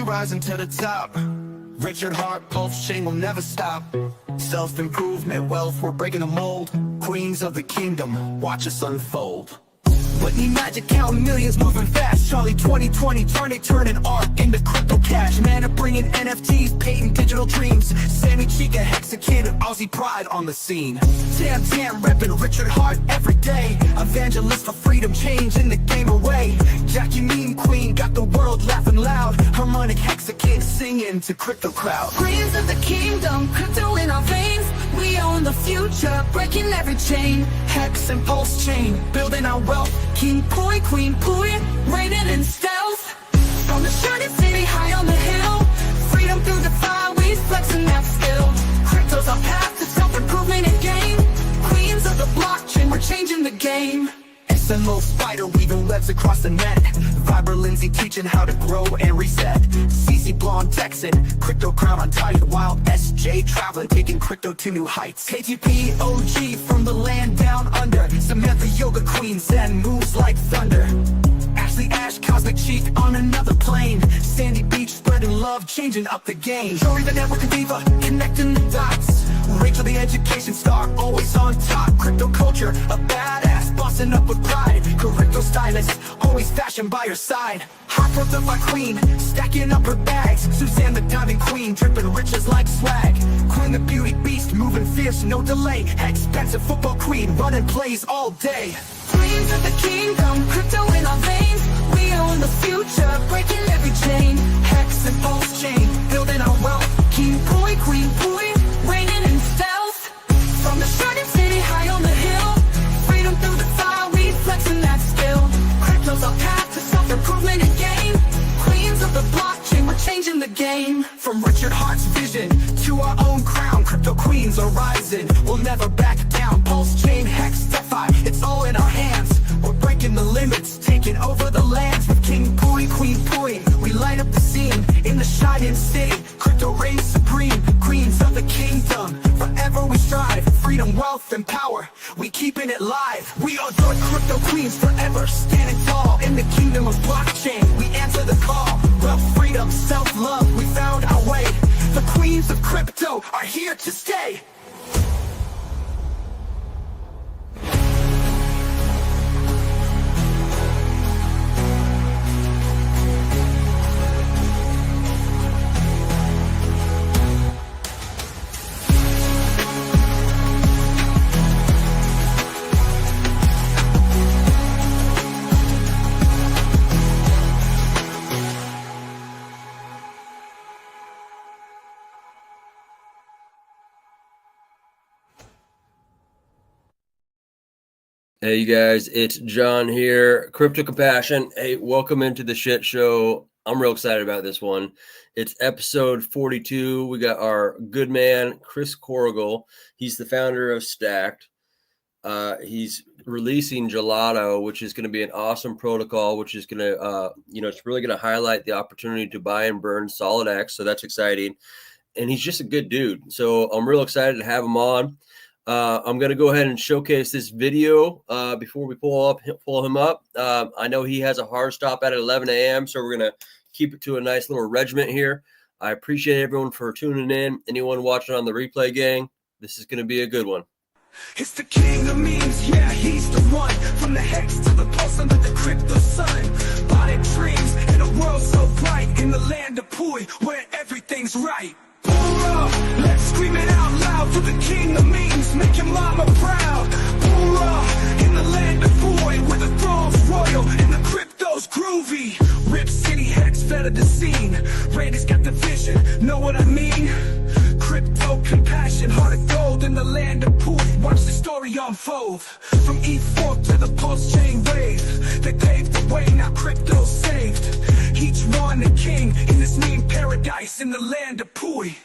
rising to the top. Richard Hart, Pulsechain will never stop. Self-improvement, wealth, we're breaking the mold. Queens of the kingdom, watch us unfold. Whitney Magic counting millions, moving fast. Charlie 2020, turning art into crypto cash. Mana bringing NFTs, painting digital dreams. Sammy Chica, Hexa Kid, Aussie pride on the scene. Tam repping Richard Hart every day. Evangelist for freedom, changing the game away. Jackie Mean Queen got the world laughing loud. Harmonic Hexa Kid singing to crypto crowd. Queens of the kingdom, crypto in our veins. We own the future, breaking every chain. Hex and Pulsechain, building our wealth. King Pooie, Queen Pooie, reigning in stealth. From the shining city high on the hill, Freedom through the fire, we flexing that skill. crypto's our path to self-improvement and gain. Queens of the blockchain, we're changing the game. SMO spider weaving webs across the net. Viber Lindsay teaching how to grow and reset. CC Blonde Texan, crypto crown untied. While SJ traveling, taking crypto to new heights. KTP OG from the land down under. Samantha Yoga Queen, Zen moves like thunder. Ashley Ash, Cosmic Chic on another plane. Sandy Beach spreading love, changing up the game. Jory the network and diva, connecting the dots. Rachel the education star, always on top. Crypto culture, a badass, bossing up with pride. Crypto stylist, always fashion by her side. Hot growth of my queen, stacking up her bags. Suzanne the diamond queen, dripping riches like swag. Queen the beauty beast, moving fierce, no delay. Expensive football queen, running plays all day. Queens of the kingdom, crypto in our veins. We own the future, breaking every chain. Hex and Pulsechain, building our wealth. King Pooie, Queen Pooie, reigning in stealth. From the shining city high on the hill, Freedom through the fire, we flexing that skill. crypto's our path to self-improvement and gain. Queens of the blockchain, we're changing the game. From Richard Hart's vision to our own crown, crypto queens are rising. We'll never back down. Pulsechain, Hex, DeFi, it's all in our hands. We're breaking the limits, taking over the lands. With King Pooie, Queen Pooie, we light up the scene. In the shining city, crypto reigns supreme. Queens of the kingdom, forever we strive. Freedom, wealth, and power, we keeping it live. We are the crypto queens, forever standing tall. In the kingdom of blockchain, we answer the call. Wealth, freedom, self-love, we found our way. The queens of crypto are here to stay. Hey, you guys, it's John here, Crypto Compassion. Hey, welcome into the shit show. I'm real excited about this one. It's episode 42. We got our good man, Chris Corrigall. He's the founder of Stacked. He's releasing Gelato, which is going to be an awesome protocol, which is going to, it's really going to highlight the opportunity to buy and burn solid X. So that's exciting. And he's just a good dude. So I'm real excited to have him on. I'm going to go ahead and showcase this video before we pull him up. I know he has a hard stop at 11 a.m., so we're going to keep it to a nice little regiment here. I appreciate everyone for tuning in. Anyone watching on the replay, gang, this is going to be a good one. It's the king of memes, yeah, he's the one. From the hex to the pulse under the crypto sun. Body dreams in a world so bright. In the land of Pooie, where everything's right. Hoorah! Let's scream it out loud for the king of memes, make your mama proud. Hoorah! In the land of Pooie, where the throne's royal and the crypto's groovy. Rip City hex fed of the scene. Randy's got the vision, know what I mean? Crypto compassion, heart of gold in the land of Pooie. Watch the story unfold. From E4 to the Pulsechain wave, they paved the way, now crypto's saved. Each one a king in this meme paradise in the land of Pooie.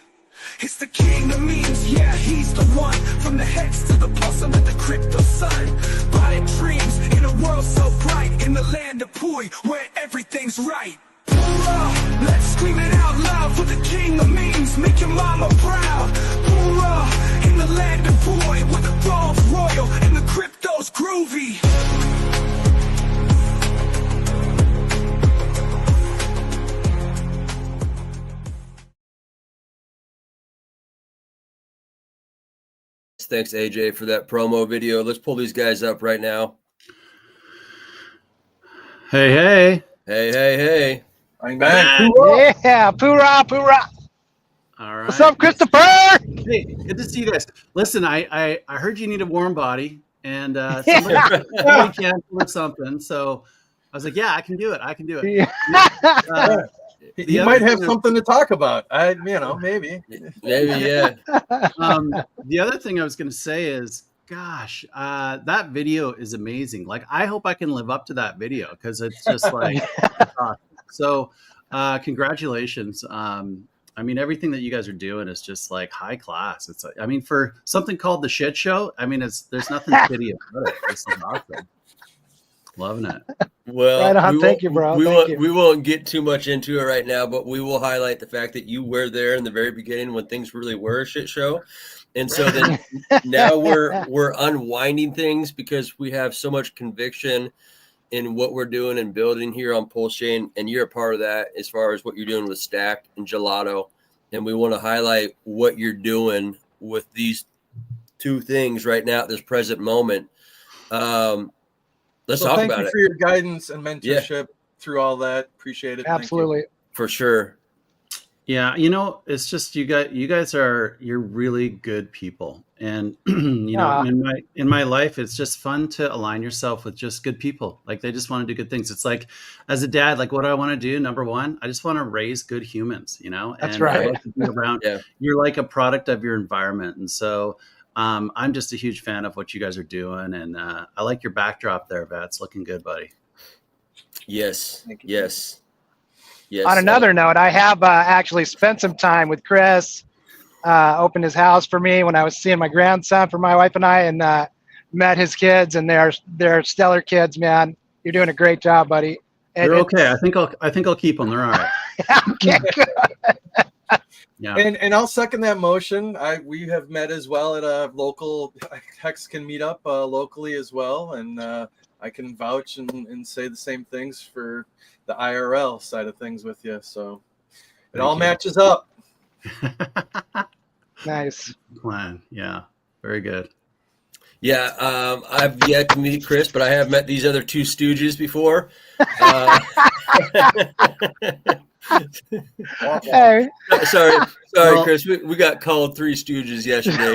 It's the king of memes, yeah, he's the one. From the hex to the pulse under the crypto sun. Body dreams in a world so bright. In the land of Pooie, where everything's right. Hoorah! Let's scream it out loud for the king of memes, make your mama proud. Hoorah! In the land of Pooie, where the throne's royal and the crypto's groovy. Thanks, AJ, for that promo video. Let's pull these guys up right now. Hey. Hey. I'm back. Yeah, poorah. All right. What's up, Christopher? Hey, good to see you guys. Listen, I heard you need a warm body, and somebody canceled or something. So I was like, yeah, I can do it. Yeah. You might have something to talk about. Maybe. Yeah. The other thing I was going to say is, gosh, that video is amazing. Like, I hope I can live up to that video because it's just like, so congratulations. I mean, everything that you guys are doing is just like high class. It's, I mean, for something called the shit show, I mean, there's nothing shitty about it. This is awesome. Loving it. Well, right on. Thank you, bro. We won't get too much into it right now, but we will highlight the fact that you were there in the very beginning when things really were a shit show. And so then now we're unwinding things because we have so much conviction in what we're doing and building here on Pulsechain, and you're a part of that as far as what you're doing with Stacked and Gelato. And we want to highlight what you're doing with these two things right now at this present moment. Let's talk about it. Thank you for your guidance and mentorship through all that. Appreciate it. Absolutely. For sure. Yeah, it's just you're really good people, and in my life, it's just fun to align yourself with just good people. Like, they just want to do good things. It's like, as a dad, like, what do I want to do? Number one, I just want to raise good humans. That's and right. I like to be around. Yeah. You're like a product of your environment, and so I'm just a huge fan of what you guys are doing, and I like your backdrop there, Vats. Looking good, buddy. Yes. Yes. On another note, I have actually spent some time with Chris, opened his house for me when I was seeing my grandson for my wife and I, and met his kids, and they're stellar kids, man. You're doing a great job, buddy. They're okay. I think I'll keep them. They're all right. Okay, good. Yeah. And I'll second that motion. We have met as well at a local Hex can meet up locally as well, and I can vouch and say the same things for the IRL side of things with you. So it all matches up. Nice plan. Yeah, very good. Yeah, I've yet to meet Chris, but I have met these other two stooges before. Hey. Sorry, Chris. We got called Three Stooges yesterday.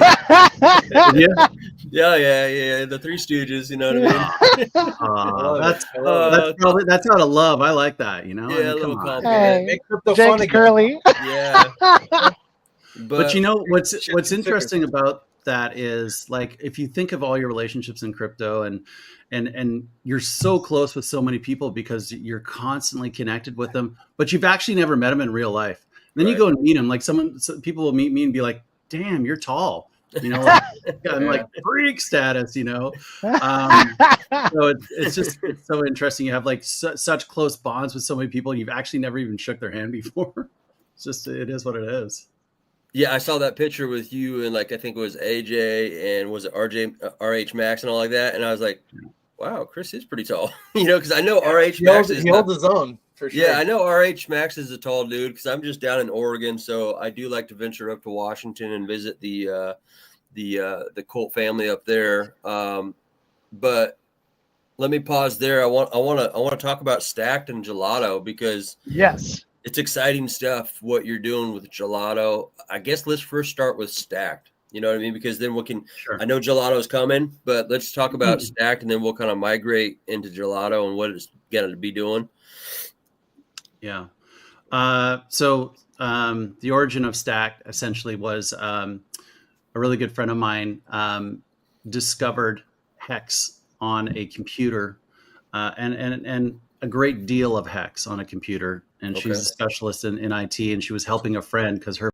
Yeah. The Three Stooges. You know what I mean? That's out of love. I like that. Yeah, a little compliment. Hey, Make crypto Jake's fun again. curly. Yeah. But what's interesting about that is, like, if you think of all your relationships in crypto and you're so close with so many people because you're constantly connected with them, but you've actually never met them in real life. And then you go and meet them. Like, some people will meet me and be like, "Damn, you're tall." Like, I'm like freak status. So it's so interesting. You have like such close bonds with so many people, and you've actually never even shook their hand before. It is what it is. Yeah, I saw that picture with you and, like, I think it was AJ and was it RH Max and all like that, and I was like, wow, Chris is pretty tall. Because I know RH Max he holds his own for sure. Yeah, I know RH Max is a tall dude because I'm just down in Oregon, so I do like to venture up to Washington and visit the Colt family up there. But let me pause there. I want to talk about Stacked and Gelato because Yes. It's exciting stuff what you're doing with Gelato. I guess let's first start with Stacked. You know what I mean? Because then we can. Sure. I know Gelato's coming, but let's talk about Stacked, and then we'll kind of migrate into Gelato and what it's going to be doing. Yeah. So the origin of Stacked essentially was a really good friend of mine discovered Hex on a computer and a great deal of Hex on a computer. And she's a specialist in IT, and she was helping a friend because her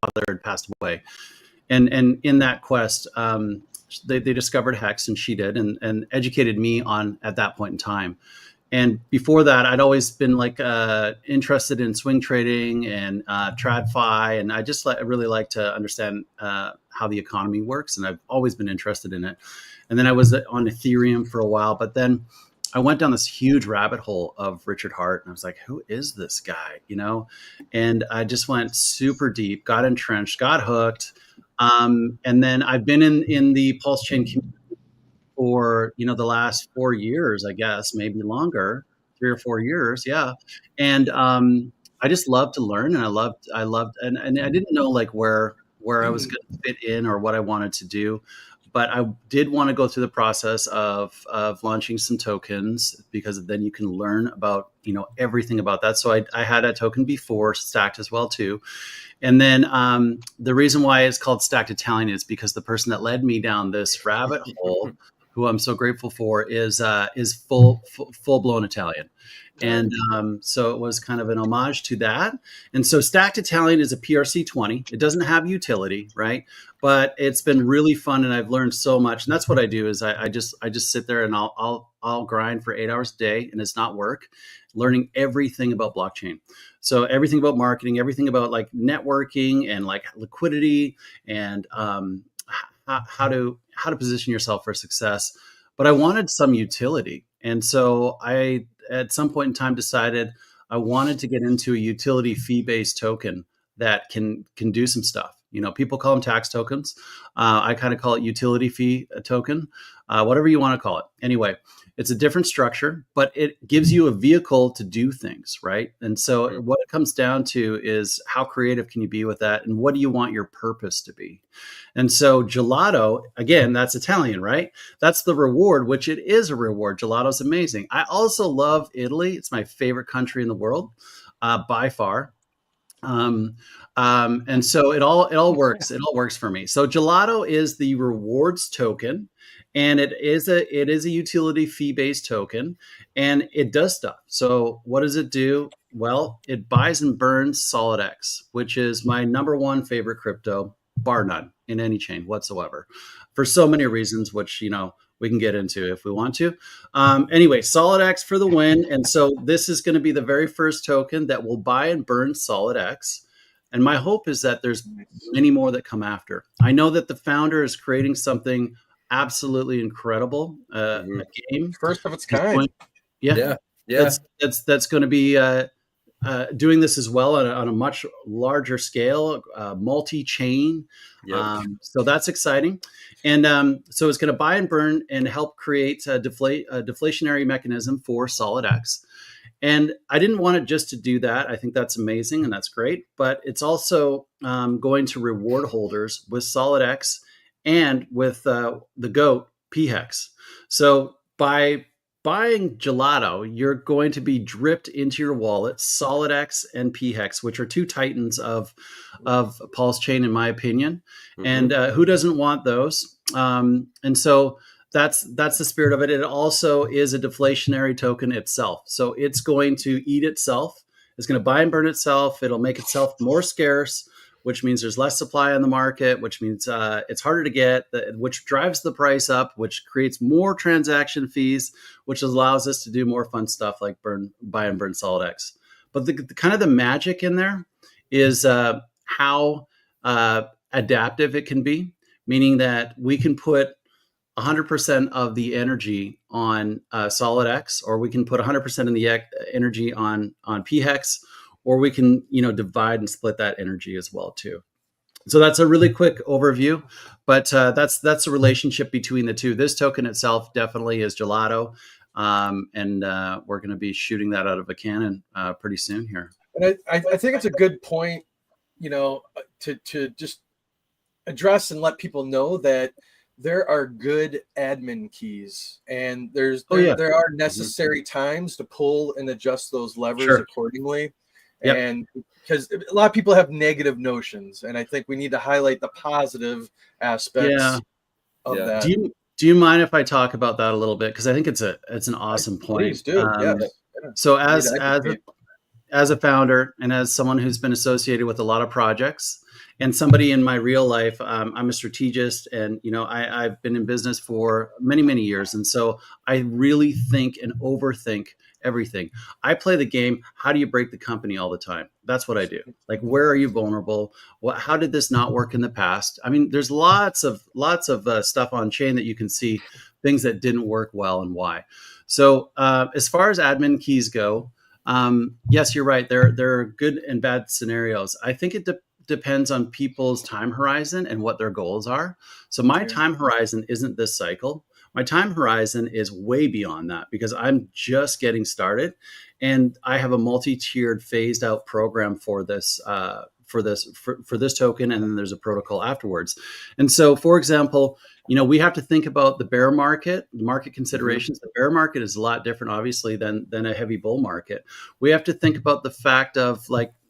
father had passed away. And in that quest, they discovered Hex, and she did, and educated me on at that point in time. And before that, I'd always been like interested in swing trading and TradFi, and I just really like to understand how the economy works, and I've always been interested in it. And then I was on Ethereum for a while, but then I went down this huge rabbit hole of Richard Hart, and I was like, who is this guy? And I just went super deep, got entrenched, got hooked, And then I've been in the Pulsechain community for, the last 4 years, I guess, maybe longer, 3 or 4 years. Yeah. And I just love to learn, and I loved, and I didn't know like where I was going to fit in or what I wanted to do. But I did want to go through the process of launching some tokens, because then you can learn about, everything about that. So I had a token before Stacked as well too. And then the reason why it's called Stacked Italian is because the person that led me down this rabbit hole, who I'm so grateful for, is full blown Italian. And so it was kind of an homage to that. And so Stacked Italian is a PRC 20. It doesn't have utility, right? But it's been really fun, and I've learned so much. And that's what I do is I just sit there and I'll grind for 8 hours a day, and it's not work, learning everything about blockchain. So everything about marketing, everything about like networking and like liquidity, and how to position yourself for success. But I wanted some utility. And so I, at some point in time, decided I wanted to get into a utility fee-based token that can do some stuff. People call them tax tokens. I kind of call it utility fee token, whatever you want to call it. Anyway, it's a different structure, but it gives you a vehicle to do things, right? And so what it comes down to is how creative can you be with that, and what do you want your purpose to be? And so Gelato, again, that's Italian, right? That's the reward, which it is a reward. Gelato's amazing. I also love Italy. It's my favorite country in the world, by far. And so it all works. It all works for me. So Gelato is the rewards token, and it is a utility fee-based token, and it does stuff. So what does it do? Well, it buys and burns SolidX, which is my number one favorite crypto, bar none, in any chain whatsoever, for so many reasons, which, we can get into if we want to. Anyway, SolidX for the win. And so this is going to be the very first token that will buy and burn SolidX. And my hope is that there's many more that come after. I know that the founder is creating something absolutely incredible, a game. First of its kind. Yeah. That's going to be doing this as well on a much larger scale, multi-chain. Yep. So that's exciting. And so it's going to buy and burn and help create a deflationary mechanism for SolidX. And I didn't want it just to do that. I think that's amazing and that's great. But it's also going to reward holders with SolidX and with the GOAT PHEX. So by buying Gelato, you're going to be dripped into your wallet SolidX and PHEX, which are two titans of Pulsechain, in my opinion. And who doesn't want those? And so that's the spirit of it. It also is a deflationary token itself. So it's going to eat itself. It's going to buy and burn itself. It'll make itself more scarce, which means there's less supply on the market, which means it's harder to get, which drives the price up, which creates more transaction fees, which allows us to do more fun stuff like buy and burn SolidX. But the kind of the magic in there is how adaptive it can be, meaning that we can put 100% of the energy on SolidX, or we can put 100% of the energy on PHEX, or we can, divide and split that energy as well too. So that's a really quick overview, but that's the relationship between the two. This token itself definitely is Gelato, and we're going to be shooting that out of a cannon pretty soon here. And I think it's a good point, to just address and let people know that there are good admin keys, and there are necessary times to pull and adjust those levers accordingly. Yep. And because a lot of people have negative notions, and I think we need to highlight the positive aspects of that. Do you mind if I talk about that a little bit? Because I think it's an awesome point. Please do. So as a founder and as someone who's been associated with a lot of projects, and somebody in my real life, I'm a strategist, and I've been in business for many, many years, and so I really think and overthink everything. I play the game. How do you break the company all the time? That's what I do. Like, where are you vulnerable? How did this not work in the past? I mean, there's lots of stuff on chain that you can see, things that didn't work well and why. So as far as admin keys go, yes, you're right. There are good and bad scenarios. I think it depends on people's time horizon and what their goals are. So my time horizon isn't this cycle. My time horizon is way beyond that because I'm just getting started, and I have a multi-tiered, phased out program for this for this token, and then there's a protocol afterwards. And so, for example, we have to think about the bear market considerations. The bear market is a lot different, obviously, than a heavy bull market. We have to think about the fact of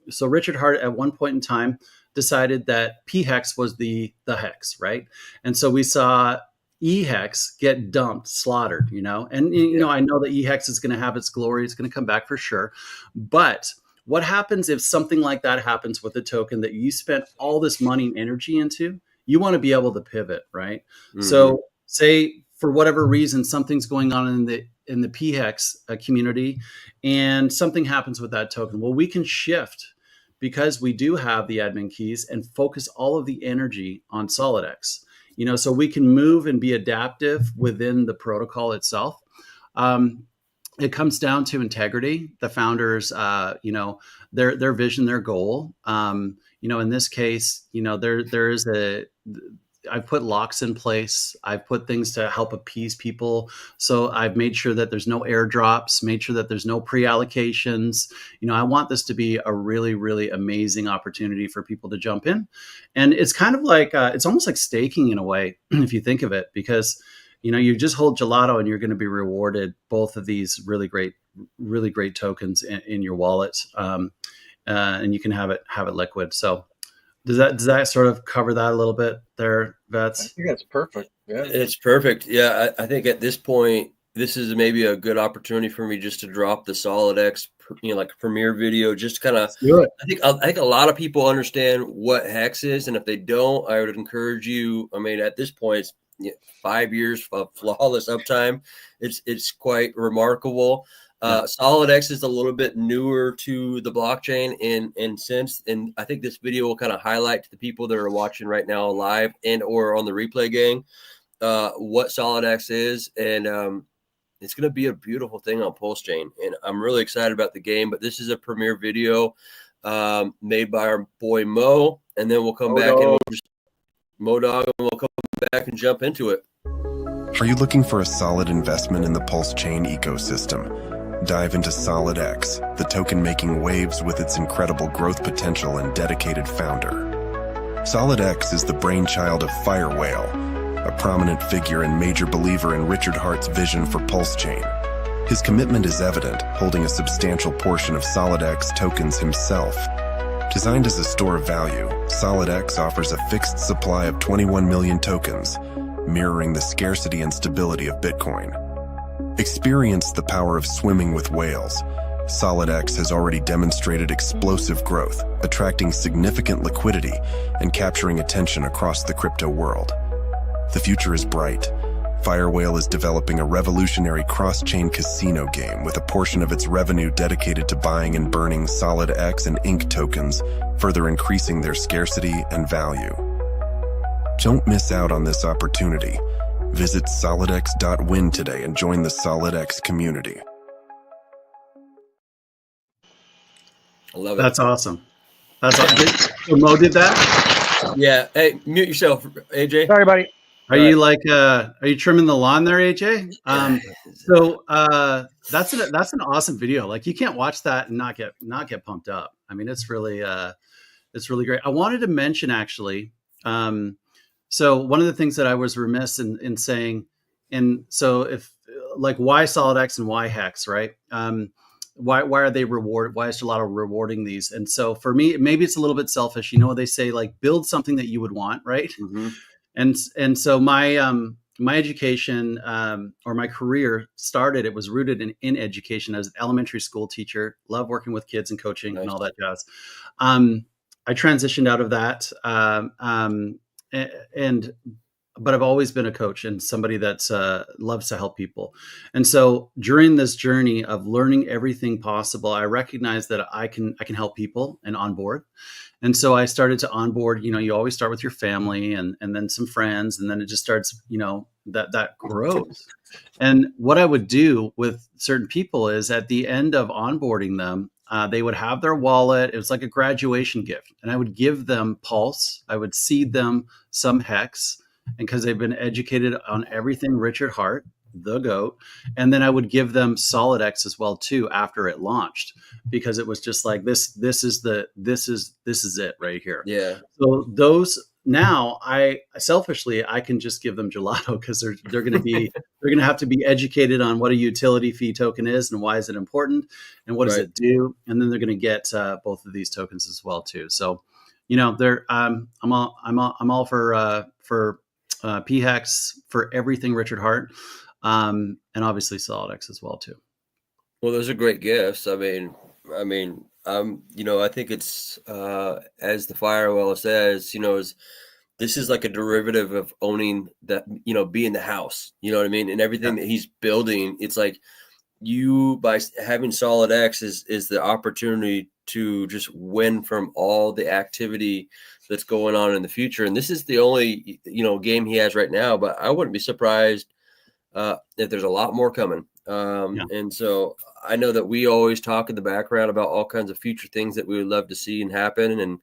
so Richard Hart at one point in time decided that P hex was the hex, right? And so we saw E hex get dumped, slaughtered, and I know that E hex is going to have its glory. It's going to come back for sure. But what happens if something like that happens with a token that you spent all this money and energy into? You want to be able to pivot, right? Mm-hmm. So say for whatever reason, something's going on in the P hex community and something happens with that token. Well, we can shift because we do have the admin keys and focus all of the energy on SolidX. So we can move and be adaptive within the protocol itself. It comes down to integrity. The founders, their vision, their goal. In this case, there is I've put locks in place. I've put things to help appease people. So I've made sure that there's no airdrops, made sure that there's no pre-allocations. I want this to be a really, really amazing opportunity for people to jump in. And it's kind of like, it's almost like staking in a way, if you think of it, because, you just hold Gelato and you're going to be rewarded both of these really great tokens in your wallet. And you can have it liquid. So does that sort of cover that a little bit there, Vets? I think that's perfect. Yeah, it's perfect. Yeah, I think at this point, this is maybe a good opportunity for me just to drop the SolidX, like a premiere video, just kind of. I think a lot of people understand what hex is, and if they don't, I would encourage you. I mean, at this point, it's 5 years of flawless uptime. It's quite remarkable. SolidX is a little bit newer to the blockchain in sense, and I think this video will kind of highlight to the people that are watching right now live and or on the replay gang what SolidX is, and it's going to be a beautiful thing on Pulsechain, and I'm really excited about the game. But this is a premiere video made by our boy Mo, and then we'll come back and we'll just Mo-Dog, and we'll come back and jump into it. Are you looking for a solid investment in the Pulsechain ecosystem? Dive into SolidX, the token making waves with its incredible growth potential and dedicated founder. SolidX is the brainchild of Firewhale, a prominent figure and major believer in Richard Hart's vision for Pulsechain. His commitment is evident, holding a substantial portion of SolidX tokens himself. Designed as a store of value, SolidX offers a fixed supply of 21 million tokens, mirroring the scarcity and stability of Bitcoin. Experience the power of swimming with whales. SolidX has already demonstrated explosive growth, attracting significant liquidity and capturing attention across the crypto world. The future is bright. Firewhale is developing a revolutionary cross-chain casino game with a portion of its revenue dedicated to buying and burning SolidX and INC tokens, further increasing their scarcity and value. Don't miss out on this opportunity. Visit solidx.win today and join the SolidX community. I love it. That's awesome. That's awesome. So Mo did that? Yeah. Hey, mute yourself, AJ. Sorry, buddy. Are you trimming the lawn there, AJ? That's an awesome video. Like, you can't watch that and not get pumped up. I mean, it's really great. I wanted to mention actually, so one of the things that I was remiss in saying, and so if like why SolidX and why Hex, right? Why are they rewarded? Why is Gelato rewarding these? And so for me, maybe it's a little bit selfish. They say like build something that you would want, right? Mm-hmm. And so my education or my career started. It was rooted in education as an elementary school teacher. Love working with kids and coaching and all that jazz. I transitioned out of that. But I've always been a coach and somebody that's loves to help people. And so during this journey of learning everything possible, I recognized that I can help people and onboard. And so I started to onboard. You always start with your family and then some friends, and then it just starts. That grows. And what I would do with certain people is at the end of onboarding them, They would have their wallet. It was like a graduation gift. And I would give them Pulse. I would seed them some Hex. And because they've been educated on everything Richard Hart, the GOAT. And then I would give them Solid X as well too after it launched, because it was just like this is it right here. Yeah. So those, now I selfishly I can just give them Gelato, because they're going to have to be educated on what a utility fee token is and why is it important and what does it do, and then they're going to get both of these tokens as well too. So, they're I'm all for PHEX, for everything Richard Hart, and obviously Solid X as well too. Well, those are great gifts. I mean, I think it's as the Firewall says, this is like a derivative of owning that, being the house, you know what I mean? And everything that he's building, it's like you, by having Solid X is the opportunity to just win from all the activity that's going on in the future. And this is the only, game he has right now, but I wouldn't be surprised if there's a lot more coming. And so I know that we always talk in the background about all kinds of future things that we would love to see and happen. And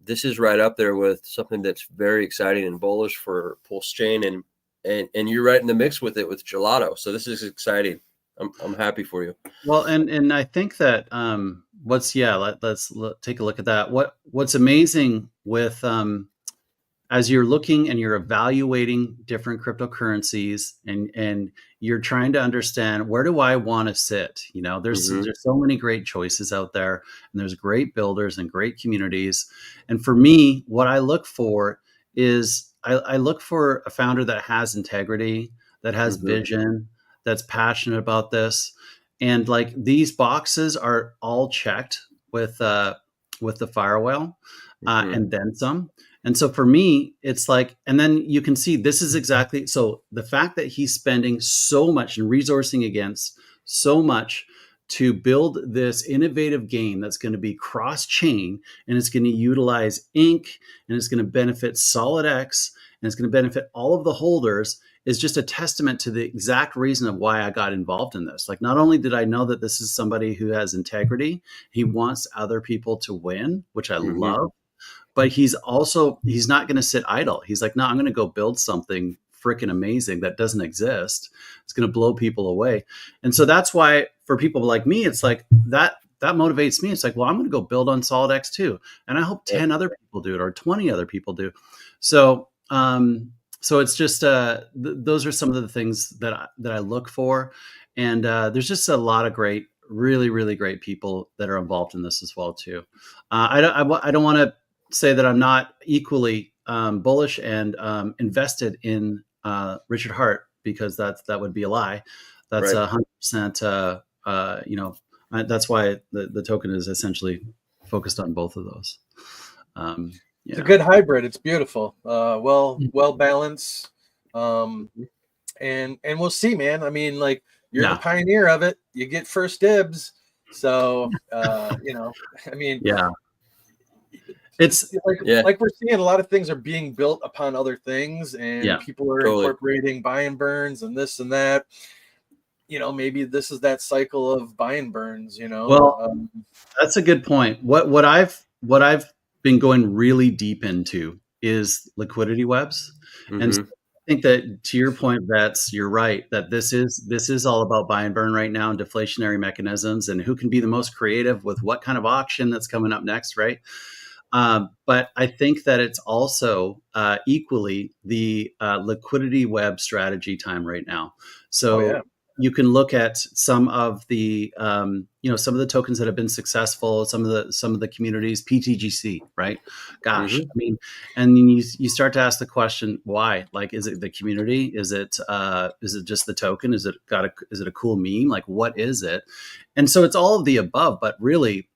this is right up there with something that's very exciting and bullish for Pulsechain, and you're right in the mix with it with Gelato. So this is exciting. I'm happy for you. Well, and I think that let's take a look at that. What's amazing with as you're looking and you're evaluating different cryptocurrencies and you're trying to understand, where do I want to sit? There's so many great choices out there, and there's great builders and great communities. And for me, what I look for is I look for a founder that has integrity, that has vision, that's passionate about this. And like, these boxes are all checked with the Firewall and then some. And so for me, it's like, and then you can see this is exactly, so the fact that he's spending so much and resourcing against so much to build this innovative game that's going to be cross-chain, and it's going to utilize ink, and it's going to benefit Solid X, and it's going to benefit all of the holders, is just a testament to the exact reason of why I got involved in this. Like, not only did I know that this is somebody who has integrity, he wants other people to win, which I love, but he's not going to sit idle. He's like, no, I'm going to go build something freaking amazing that doesn't exist. It's going to blow people away. And so that's why for people like me, it's like that motivates me. It's like, well, I'm going to go build on Solid X too. And I hope 10 other people do it, or 20 other people do. So, so it's just, those are some of the things that I look for. And there's just a lot of great, really, really great people that are involved in this as well too. I don't want to say that I'm not equally bullish and invested in Richard Hart, because that would be a lie. That's 100%. That's why the token is essentially focused on both of those. It's a good hybrid. It's beautiful. Well balanced. And we'll see, man. I mean, like, you're the pioneer of it. You get first dibs. So I mean, it's like we're seeing a lot of things are being built upon other things, and people are incorporating buy and burns and this and that. Maybe this is that cycle of buy and burns. Well, that's a good point. What I've been going really deep into is liquidity webs, and so I think that, to your point, Vets, you're right that this is all about buy and burn right now, and deflationary mechanisms, and who can be the most creative with what kind of auction that's coming up next, right? But I think that it's also equally the liquidity web strategy time right now. So you can look at some of the some of the tokens that have been successful, some of the communities, PTGC, right? Gosh, I mean, and then you start to ask the question, why? Like, is it the community? Is it just the token? Is it a cool meme? Like, what is it? And so it's all of the above, but really,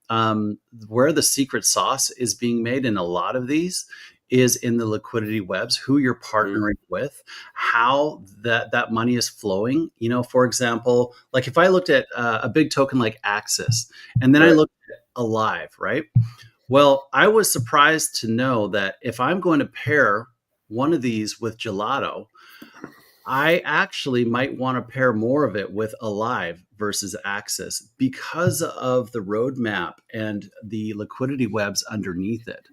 where the secret sauce is being made in a lot of these is in the liquidity webs, who you're partnering with, how that money is flowing. For example, like if I looked at a big token like Axis, and then I looked at Alive, right? Well, I was surprised to know that if I'm going to pair one of these with Gelato, I actually might want to pair more of it with Alive versus Axis because of the roadmap and the liquidity webs underneath it.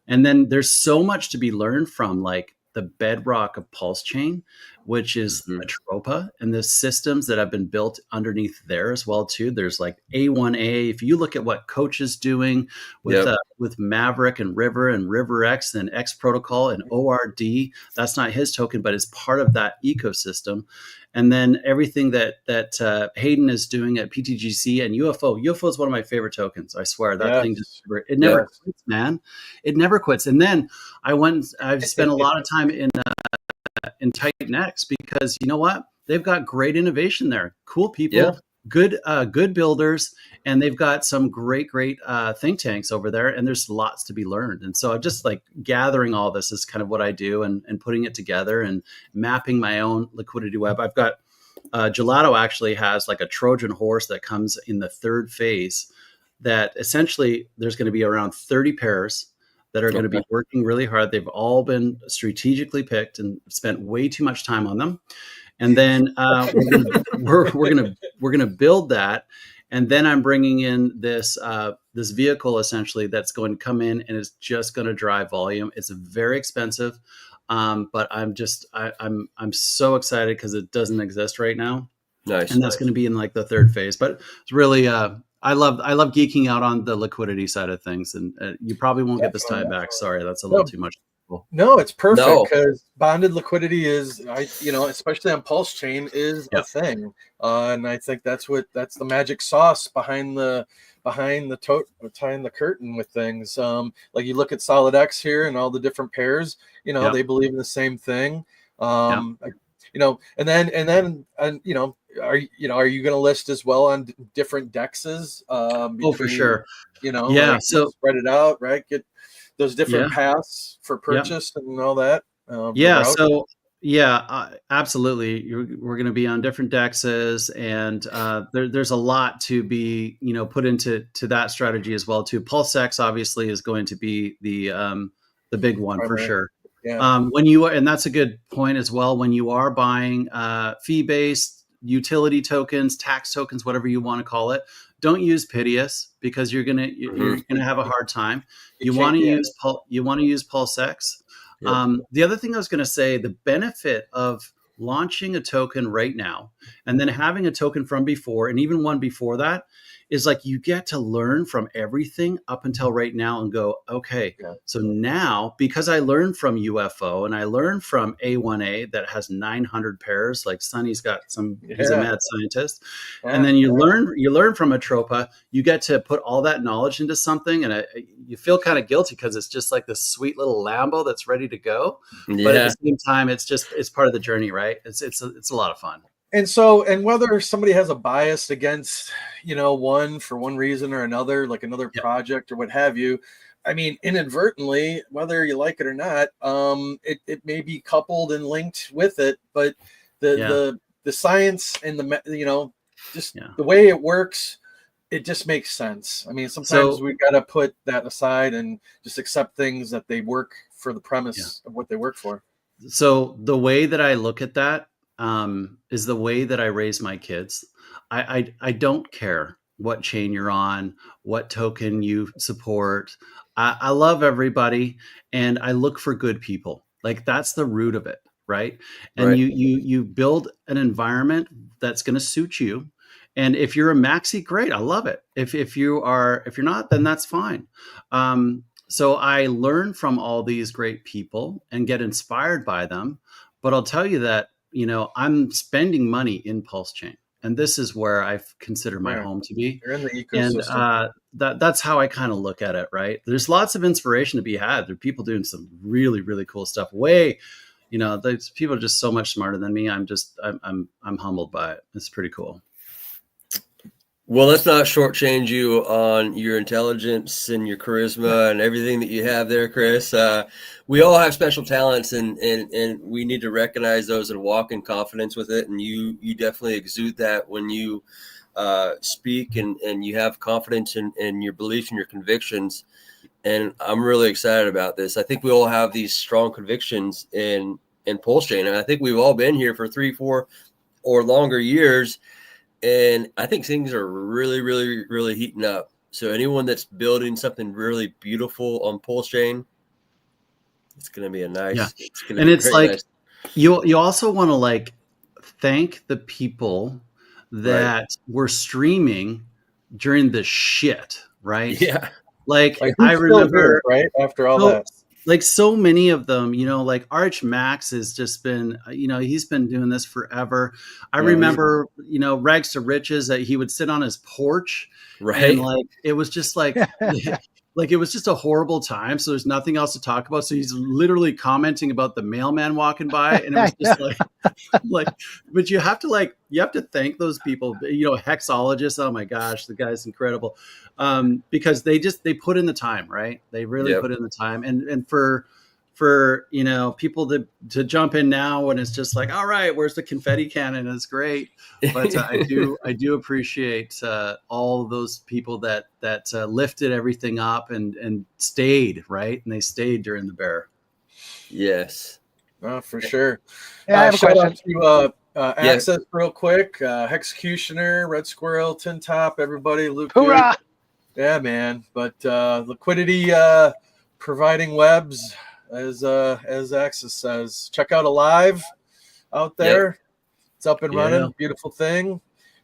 And then there's so much to be learned from, like the bedrock of Pulsechain, which is Atropa, and the systems that have been built underneath there as well too. There's like A1A. If you look at what Coach is doing with Maverick and RiverX and X Protocol and ORD, that's not his token, but it's part of that ecosystem. And then everything that Hayden is doing at PTGC and UFO. UFO is one of my favorite tokens. I swear that thing it never quits, man. It never quits. And then I've spent a lot of time in Titan X because you know what? They've got great innovation there. Cool people, good builders, and they've got some great think tanks over there. And there's lots to be learned. And so I'm just like gathering all this is kind of what I do and putting it together and mapping my own liquidity web. I've got Gelato actually has like a Trojan horse that comes in the third phase that essentially there's going to be around 30 pairs that are going to be working really hard. They've all been strategically picked and spent way too much time on them. And then we're gonna build that, and then I'm bringing in this vehicle essentially that's going to come in and is just going to drive volume. It's very expensive, but I'm so excited because it doesn't exist right now. Nice, and that's going to be in like the third phase. But it's really I love geeking out on the liquidity side of things, and you probably won't get this time back. Sorry, that's a little too much. No, it's perfect because bonded liquidity is, especially on Pulsechain, is a thing, and I think that's the magic sauce behind the curtain with things. Like you look at Solid X here and all the different pairs, they believe in the same thing. And then are you going to list as well on different dexes? For sure. So spread it out, right? Get those different paths for purchase and all that. Absolutely. We're going to be on different dexes, and there's a lot to be put into that strategy as well too. PulseX obviously is going to be the big one for sure. And that's a good point as well. When you are buying fee-based utility tokens, tax tokens, whatever you want to call it, don't use Piteous because you're gonna have a hard time. You want to use PulseX. The other thing I was going to say, the benefit of launching a token right now and then having a token from before and even one before that is like you get to learn from everything up until right now and go, okay, so now because I learned from UFO and I learned from A1A that has 900 pairs, like Sonny's got he's a mad scientist. And then you learn from Atropa, you get to put all that knowledge into something, and you feel kind of guilty because it's just like this sweet little Lambo that's ready to go. But at the same time, it's part of the journey, right? It's a lot of fun. And whether somebody has a bias against, one for one reason or another, like another project or what have you, I mean, inadvertently, whether you like it or not, it may be coupled and linked with it, but the science and the way it works, it just makes sense. I mean, sometimes we've got to put that aside and just accept things that they work for the premise of what they work for. So the way that I look at that, is the way that I raise my kids. I don't care what chain you're on, what token you support. I love everybody, and I look for good people. Like that's the root of it, right? And you build an environment that's going to suit you. And if you're a maxi, great, I love it. If you're not, then that's fine. So I learn from all these great people and get inspired by them. But I'll tell you that I'm spending money in Pulsechain, and this is where I consider my home to be. You're in the ecosystem. And that's how I kind of look at it, right? There's lots of inspiration to be had. There are people doing some really, really cool stuff. Those people are just so much smarter than me. I'm humbled by it. It's pretty cool. Well, let's not shortchange you on your intelligence and your charisma and everything that you have there, Chris. We all have special talents, and we need to recognize those and walk in confidence with it. And you definitely exude that when you speak and you have confidence in your beliefs and your convictions. And I'm really excited about this. I think we all have these strong convictions, and in Pulsechain. And I think we've all been here for 3, 4 or longer years. And I think things are really, really, really heating up. So anyone that's building something really beautiful on Pulsechain, it's going to be a nice, it's going to be it's like, nice. You also want to like thank the people that were streaming during the shit, right? Yeah. Like who's I still remember, here, right after all that. like so many of them, you know, like Arch Max has just been, you know, he's been doing this forever. I remember, you know, Rags to Riches, that he would sit on his porch, Right. and like it was just like like it was just a horrible time. So there's nothing else to talk about. So he's literally commenting about the mailman walking by, and it was just like, but you have to thank those people, you know, Hexologists. Oh my gosh, the guy's incredible. Because they put in the time, right? They really put in the time, and for you know, people to jump in now when it's just like, all right, where's the confetti cannon? It's great. But I do appreciate all those people that lifted everything up and stayed, right? And they stayed during the bear. Yes. Oh, for sure. Yeah, I have a shout question. out to Access real quick. Hexecutioner, Red Squirrel, Tin Top, everybody. Luke. Hoorah! Yeah, man. But liquidity providing webs, as Access says. Check out Alive out there. Yep. It's up and running. Beautiful thing.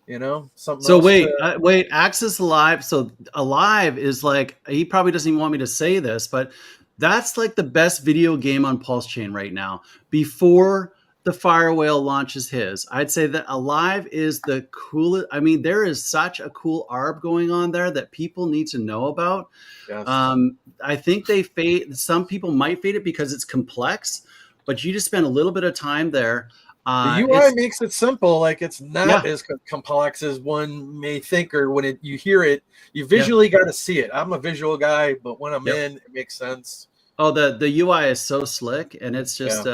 You know, something. So else wait, Access Alive. So Alive is like, he probably doesn't even want me to say this, but that's like the best video game on Pulsechain right now. Before the Fire Whale launches his, I'd say that Alive is the coolest. I mean, there is such a cool ARB going on there that people need to know about. Yes. I think they fade. Some people might fade it because it's complex, but you just spend a little bit of time there. The UI makes it simple. Like, it's not as complex as one may think, or when you hear it, you visually got to see it. I'm a visual guy, but when I'm in, it makes sense. Oh, the UI is so slick, and it's just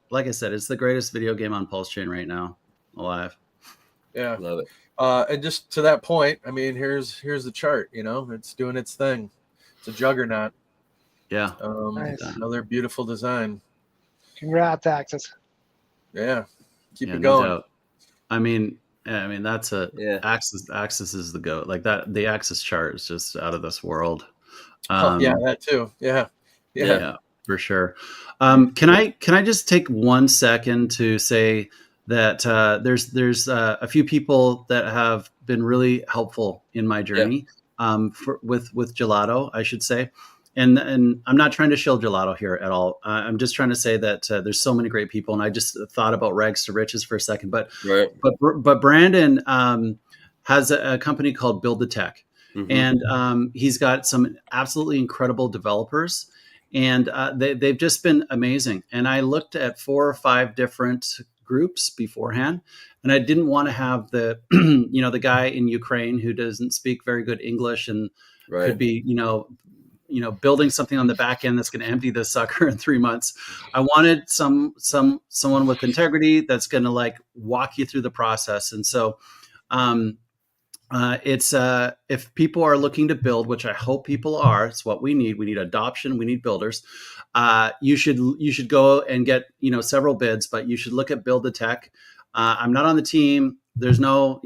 like I said, it's the greatest video game on Pulsechain right now, Alive. Yeah, love it. And just to that point, I mean, here's the chart. You know, it's doing its thing. It's a juggernaut. Yeah, Nice. Another beautiful design. Congrats, Access. Yeah, keep it going. No, I mean, that's Axis is the GOAT. Like that, the Axis chart is just out of this world. That too. Yeah, for sure. Can I just take 1 second to say that there's a few people that have been really helpful in my journey with Gelato, I should say. And I'm not trying to shill Gelato here at all. I'm just trying to say that there's so many great people, and I just thought about Rags to Riches for a second. But Brandon has a company called Build the Tech, and he's got some absolutely incredible developers, and they've just been amazing. And I looked at 4 or 5 different groups beforehand, and I didn't want to have the the guy in Ukraine who doesn't speak very good English and could be building something on the back end that's going to empty this sucker in 3 months. I wanted someone with integrity that's going to like walk you through the process. And so it's if people are looking to build, which I hope people are, it's what we need. We need adoption. We need builders. You should go and get several bids, but you should look at Build the Tech. I'm not on the team. There's no,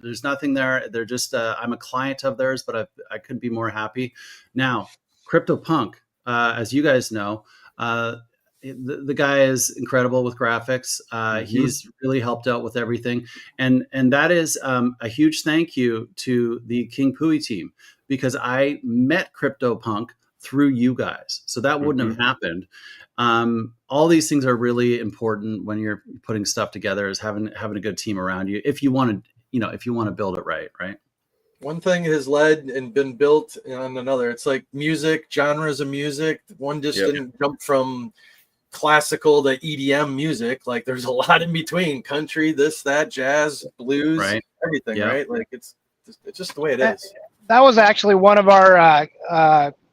there's nothing there. They're just, I'm a client of theirs, but I couldn't be more happy. Now, CryptoPunk, as you guys know, the guy is incredible with graphics. He's really helped out with everything. And that is a huge thank you to the King Pooie team, because I met CryptoPunk through you guys. So that wouldn't have happened. All these things are really important when you're putting stuff together, is having a good team around you. If you want to build it right. One thing has led and been built on another. It's like music, genres of music. One just didn't jump from classical to EDM music. Like, there's a lot in between: country, this, that, jazz, blues, everything. Right? Like, it's just the way it is. That was actually one of our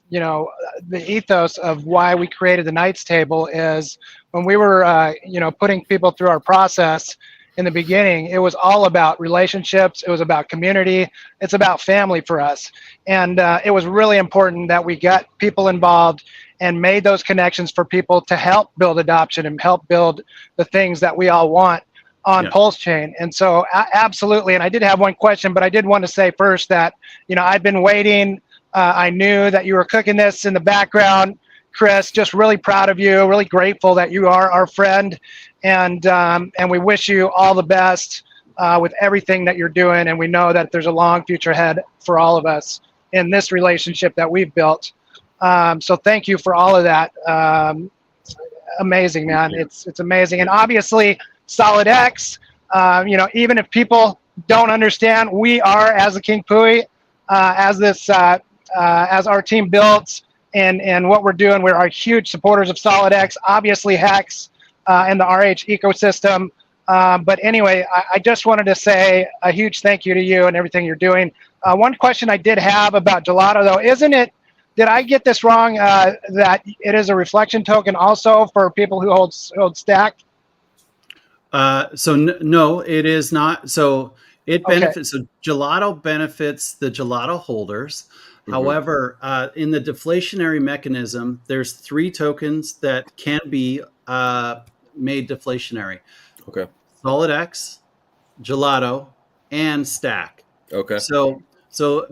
the ethos of why we created the Knights Table. Is when we were putting people through our process in the beginning, it was all about relationships. It was about community. It's about family for us. And it was really important that we got people involved and made those connections for people to help build adoption and help build the things that we all want on Pulsechain. And so absolutely. And I did have one question, but I did want to say first that, I've been waiting. I knew that you were cooking this in the background, Chris. Just really proud of you, really grateful that you are our friend. And we wish you all the best with everything that you're doing. And we know that there's a long future ahead for all of us in this relationship that we've built. So thank you for all of that. Amazing, man. It's amazing. And obviously Solid X, even if people don't understand, we are, as the King Pooie, as our team builds and what we're doing, we are huge supporters of Solid X, obviously Hex and the RH ecosystem. But anyway, I just wanted to say a huge thank you to you and everything you're doing. One question I did have about Gelato, though, did I get this wrong, that it is a reflection token also for people who hold Stack? No, it is not. So it benefits. So Gelato benefits the Gelato holders. Mm-hmm. However, in the deflationary mechanism, there's 3 tokens that can be made deflationary. Okay. Solid X, Gelato, and Stack. Okay. So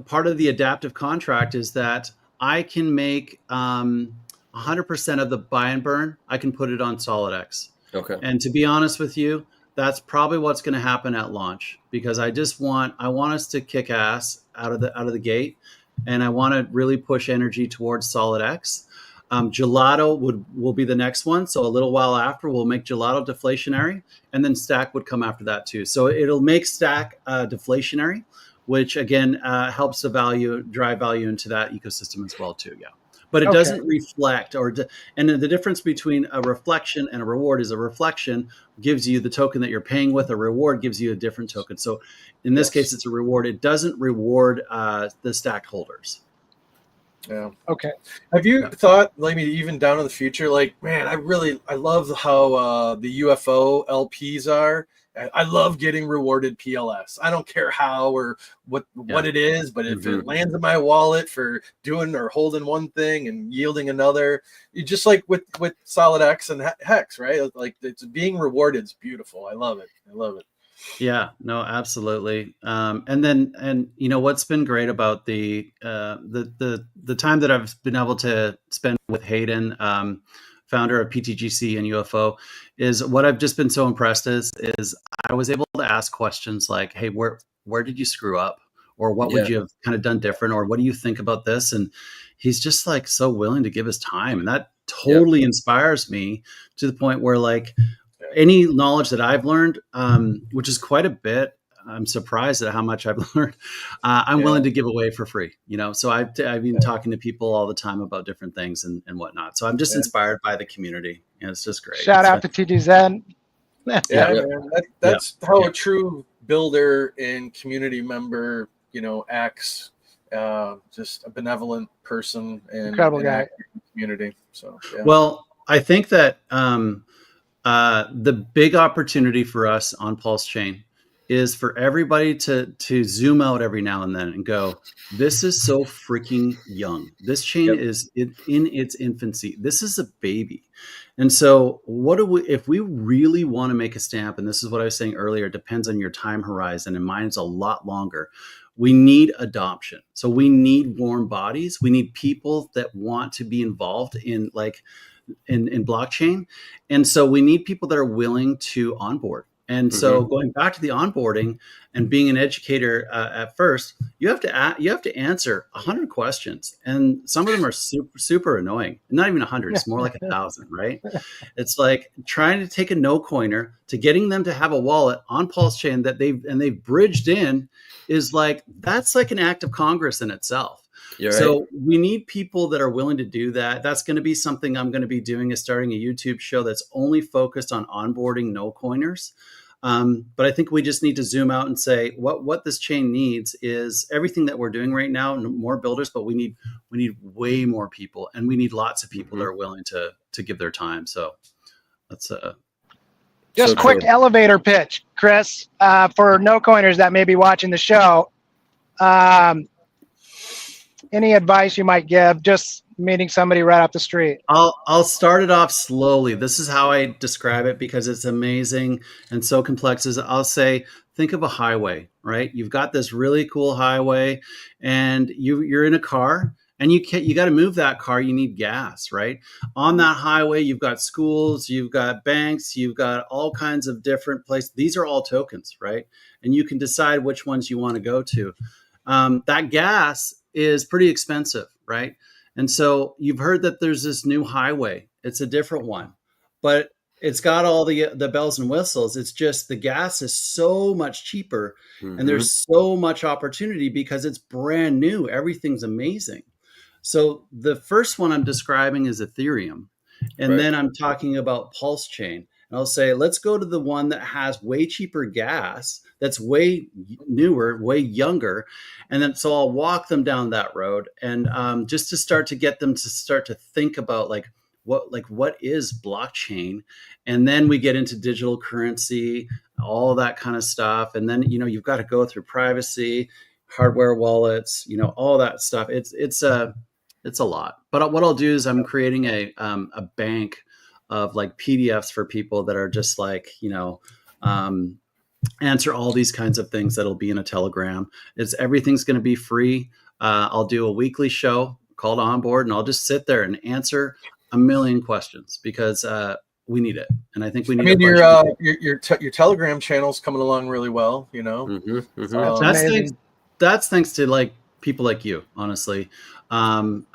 part of the adaptive contract is that I can make 100% of the buy and burn. I can put it on Solid X. Okay. And to be honest with you, that's probably what's going to happen at launch, because I want us to kick ass out of the gate, and I want to really push energy towards Solid X. Gelato will be the next one. So a little while after, we'll make Gelato deflationary, and then Stack would come after that too. So it'll make Stack deflationary, which again helps drive value into that ecosystem as well too. Yeah. But it doesn't reflect and the difference between a reflection and a reward is a reflection gives you the token that you're paying with. A reward gives you a different token. So in this case, it's a reward. It doesn't reward the Stack holders. Yeah. Okay. Have you thought, maybe even down in the future, like, man, I love how the UFO LPs are. I love getting rewarded PLS. I don't care how or what it is, but if it lands in my wallet for doing or holding one thing and yielding another, you just like with Solid X and Hex, right? Like it's being rewarded is beautiful. I love it. Yeah, no, absolutely. And what's been great about the time that I've been able to spend with Hayden, founder of PTGC and UFO, is what I've just been so impressed is I was able to ask questions like, hey, where did you screw up? Or what would you have kind of done different? Or what do you think about this? And he's just like so willing to give his time. And that totally inspires me to the point where like any knowledge that I've learned, which is quite a bit, I'm surprised at how much I've learned. I'm willing to give away for free, So I've been talking to people all the time about different things and whatnot. So I'm just inspired by the community. It's just great. Shout out to TD Zen. Man, that's how a true builder and community member, acts. Just a benevolent person and incredible guy in the community. So well, I think that the big opportunity for us on Pulsechain is for everybody to zoom out every now and then and go, this is so freaking young. This chain is in its infancy. This is a baby. And so if we really want to make a stamp, and this is what I was saying earlier, it depends on your time horizon, and mine's a lot longer. We need adoption. So we need warm bodies. We need people that want to be involved in blockchain. And so we need people that are willing to onboard. And so going back to the onboarding and being an educator at first, you have to answer 100 questions, and some of them are super, super annoying. Not even 100; it's more like 1,000, right? It's like trying to take a no coiner to getting them to have a wallet on Pulsechain that they've bridged in is like that's like an act of Congress in itself. Right. So we need people that are willing to do that. That's going to be something I'm going to be doing, is starting a YouTube show that's only focused on onboarding no coiners. But I think we just need to zoom out and say what this chain needs is everything that we're doing right now, more builders, but we need way more people, and we need lots of people that are willing to give their time. So that's just so quick elevator pitch, Chris, for no coiners that may be watching the show. Any advice you might give, just meeting somebody right off the street? I'll start it off slowly. This is how I describe it because it's amazing and so complex. Is I'll say, think of a highway, right? You've got this really cool highway, and you're in a car, and you got to move that car. You need gas, right? On that highway, you've got schools, you've got banks, you've got all kinds of different places. These are all tokens, right? And you can decide which ones you want to go to. That gas is pretty expensive, right? And so you've heard that there's this new highway. It's a different one, but it's got all the bells and whistles. It's just the gas is so much cheaper, and there's so much opportunity because it's brand new. Everything's amazing. So the first one I'm describing is Ethereum, and then I'm talking about Pulsechain. And I'll say, let's go to the one that has way cheaper gas, that's way newer, way younger. And then, so I'll walk them down that road, and just to start to get them to start to think about what is blockchain. And then we get into digital currency, all that kind of stuff. And then, you've got to go through privacy, hardware wallets, all that stuff. It's a lot. But what I'll do is I'm creating a bank of like PDFs for people that are just like, answer all these kinds of things that'll be in a Telegram. Everything's going to be free. I'll do a weekly show called Onboard, and I'll just sit there and answer a million questions because we need it. And I think we need your Telegram channel's coming along really well, That's thanks to like people like you, honestly. I'm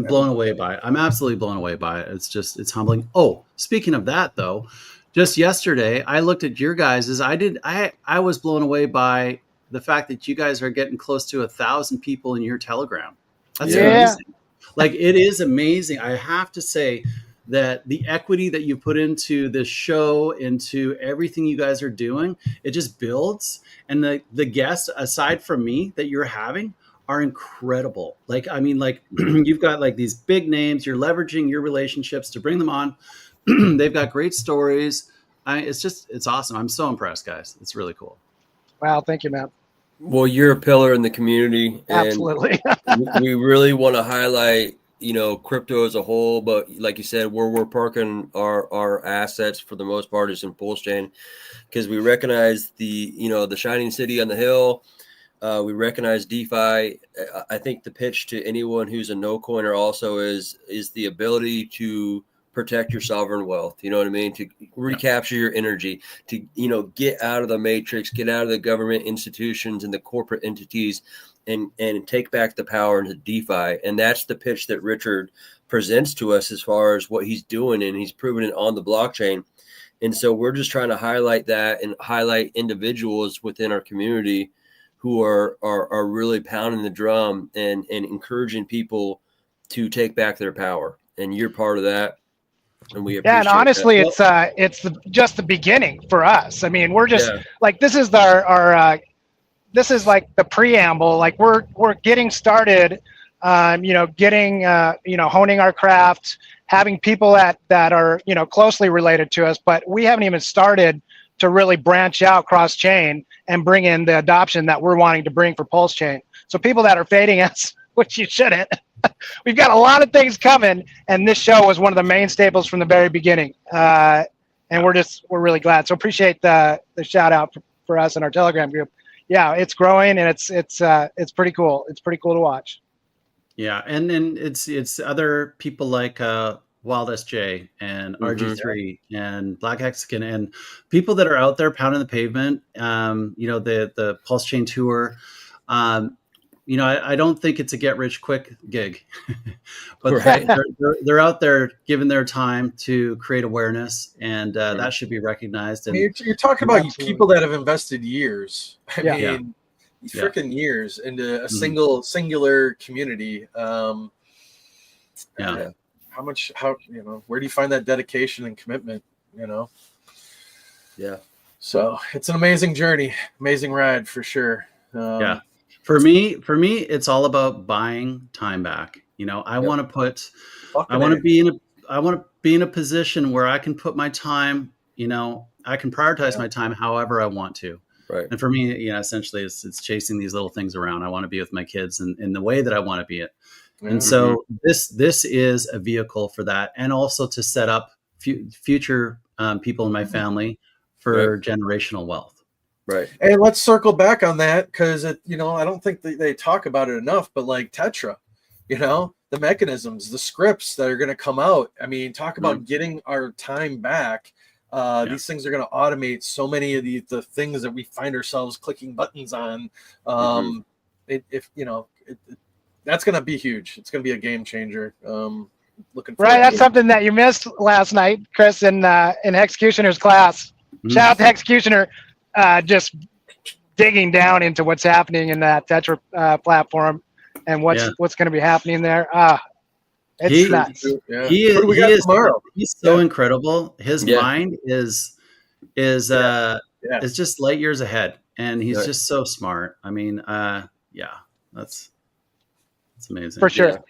blown away by it. I'm absolutely blown away by it. It's humbling. Oh, speaking of that though, just yesterday I looked at your guys's. I was blown away by the fact that you guys are getting close to 1,000 people in your Telegram. That's amazing. Like, it is amazing. I have to say that the equity that you put into this show, into everything you guys are doing, it just builds. And the guests, aside from me, that you're having are incredible. Like, I mean, like you've got like these big names, you're leveraging your relationships to bring them on. They've got great stories. It's awesome. I'm so impressed, guys. It's really cool. Wow. Thank you, man. Well, you're a pillar in the community. Absolutely. And we really want to highlight, crypto as a whole, but like you said, where we're parking our assets for the most part is in Pulsechain, because we recognize the shining city on the hill. We recognize DeFi. I think the pitch to anyone who's a no coiner also is the ability to protect your sovereign wealth. You know what I mean? To recapture your energy, to, get out of the matrix, get out of the government institutions and the corporate entities and take back the power into DeFi. And that's the pitch that Richard presents to us as far as what he's doing. And he's proven it on the blockchain. And so we're just trying to highlight that and highlight individuals within our community who are really pounding the drum and encouraging people to take back their power. And you're part of that. And we appreciate and honestly, that. it's just the beginning for us. I mean, we're just like, this is our this is like the preamble. Like we're getting started, honing our craft, having people that are, closely related to us, but we haven't even started to really branch out cross chain and bring in the adoption that we're wanting to bring for Pulsechain. So people that are fading us, which you shouldn't, we've got a lot of things coming, and this show was one of the main staples from the very beginning. And we're really glad. So appreciate the shout out for us in our Telegram group. Yeah, it's growing, and it's pretty cool. It's pretty cool to watch. Yeah, and then it's other people like Wild SJ and RG3 and Black Hexagon and people that are out there pounding the pavement. The Pulsechain tour. I don't think it's a get rich quick gig, but they're out there giving their time to create awareness, and that should be recognized. And you're talking about people that have invested years. I mean, freaking years into a singular community. How much? Where do you find that dedication and commitment? Yeah. So it's an amazing journey, amazing ride for sure. For me, it's all about buying time back. I want to be in a position where I can put my time, I can prioritize my time however I want to. Right. And for me, essentially it's chasing these little things around. I want to be with my kids in the way that I want to be it. And so this is a vehicle for that, and also to set up future people in my family for generational wealth. Right. And let's circle back on that, because I don't think they talk about it enough, but like Tetra, the mechanisms, the scripts that are going to come out. I mean, talk about getting our time back. These things are going to automate so many of the things that we find ourselves clicking buttons on. That's going to be huge. It's going to be a game changer. Looking forward Right, that's something that you missed last night, Chris, in Executioner's class. Shout out to Executioner, just digging down into what's happening in that Tetra platform and what's going to be happening there. It's nuts. Yeah. He's so incredible. His mind is just light years ahead, and he's just so smart. I mean, that's amazing for sure.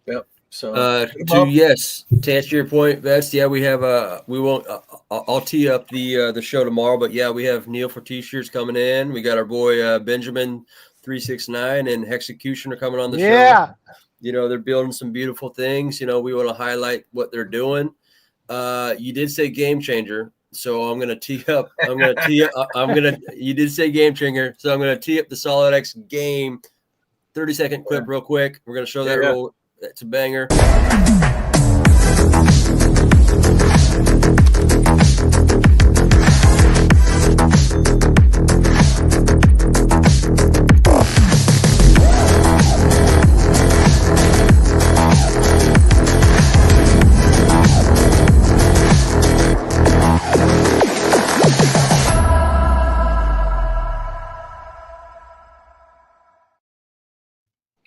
Yep. So to answer your point, Vest, we have I'll tee up the show tomorrow, but we have Neil for t-shirts coming in. We got our boy Benjamin 369 and Hexecutioner coming on the show. They're building some beautiful things. We want to highlight what they're doing. You did say game changer, so I'm going to tee up. You did say game changer, so I'm going to tee up the Solid X game. 30-second clip real quick. We're going to show that roll. That's a banger.